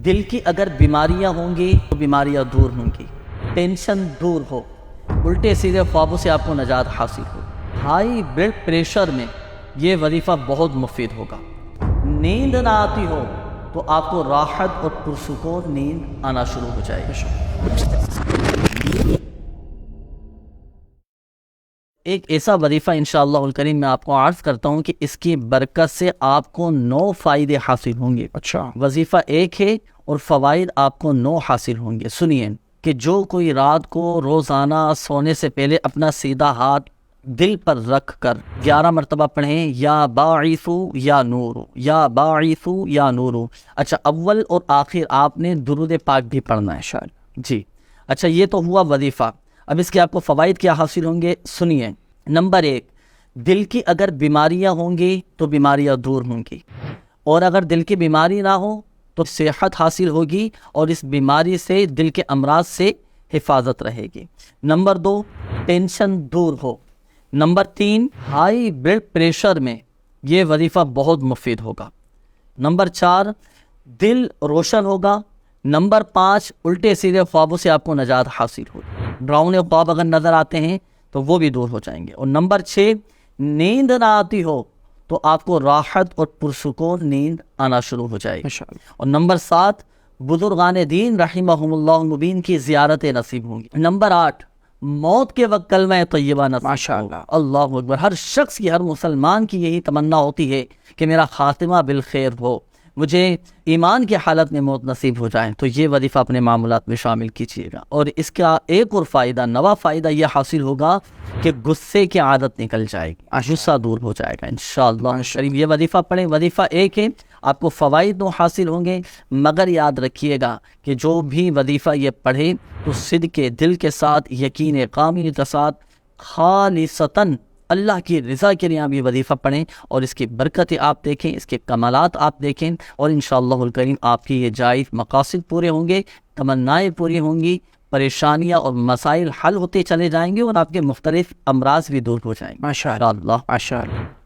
دل کی اگر بیماریاں ہوں گی تو بیماریاں دور ہوں گی، ٹینشن دور ہو، الٹے سیدھے خوابوں سے آپ کو نجات حاصل ہو، ہائی بلڈ پریشر میں یہ وظیفہ بہت مفید ہوگا، نیند نہ آتی ہو تو آپ کو راحت اور پرسکون نیند آنا شروع ہو جائے گی۔ ایک ایسا وظیفہ انشاءاللہ الکریم میں آپ کو عرض کرتا ہوں کہ اس کی برکت سے آپ کو 9 فائدے حاصل ہوں گے۔ اچھا، وظیفہ ایک ہے اور فوائد آپ کو 9 حاصل ہوں گے۔ سنیے کہ جو کوئی رات کو روزانہ سونے سے پہلے اپنا سیدھا ہاتھ دل پر رکھ کر 11 مرتبہ پڑھیں، یا باعث یا نور، یا باعث یا نور۔ اچھا، اول اور آخر آپ نے درود پاک بھی پڑھنا ہے شاید جی۔ اچھا، یہ تو ہوا وظیفہ۔ اب اس کے آپ کو فوائد کیا حاصل ہوں گے، سنیے۔ نمبر 1، دل کی اگر بیماریاں ہوں گی تو بیماریاں دور ہوں گی، اور اگر دل کی بیماری نہ ہو تو صحت حاصل ہوگی اور اس بیماری سے، دل کے امراض سے حفاظت رہے گی۔ نمبر 2، ٹینشن دور ہو۔ نمبر 3، ہائی بلڈ پریشر میں یہ وظیفہ بہت مفید ہوگا۔ نمبر 4، دل روشن ہوگا۔ نمبر 5، الٹے سیدھے خوابوں سے آپ کو نجات حاصل ہوگی، ڈراؤنے خواب اگر نظر آتے ہیں تو وہ بھی دور ہو جائیں گے۔ اور نمبر 6، نیند نہ آتی ہو تو آپ کو راحت اور پرسکون نیند آنا شروع ہو جائے گی۔ اور نمبر 7، بزرگان دین رحمہم اللہ مبین کی زیارتیں نصیب ہوں گی۔ نمبر 8، موت کے وقت کلمہ طیبہ نصیب ماشاء ہوگا۔ اللہ، اللہ اکبر۔ ہر شخص کی، ہر مسلمان کی یہی تمنا ہوتی ہے کہ میرا خاتمہ بالخیر ہو، مجھے ایمان کی حالت میں موت نصیب ہو جائے۔ تو یہ وظیفہ اپنے معمولات میں شامل کیجیے گا۔ اور اس کا ایک اور فائدہ، نواں فائدہ یہ حاصل ہوگا کہ غصے کی عادت نکل جائے گی، غصہ دور ہو جائے گا انشاءاللہ کریم۔ یہ وظیفہ پڑھیں، وظیفہ ایک ہے، آپ کو فوائد 9 حاصل ہوں گے، مگر یاد رکھیے گا کہ جو بھی وظیفہ یہ پڑھے تو صدق دل کے ساتھ، یقین کامل کے ساتھ، خالصتاً اللہ کی رضا کے لیے آپ یہ وظیفہ پڑھیں، اور اس کی برکتیں آپ دیکھیں، اس کے کمالات آپ دیکھیں، اور انشاءاللہ الکریم آپ کی یہ جائز مقاصد پورے ہوں گے، تمنائیں پوری ہوں گی، پریشانیاں اور مسائل حل ہوتے چلے جائیں گے، اور آپ کے مختلف امراض بھی دور ہو جائیں گے ماشاء انشاءاللہ۔ اللہ، ماشاء اللہ۔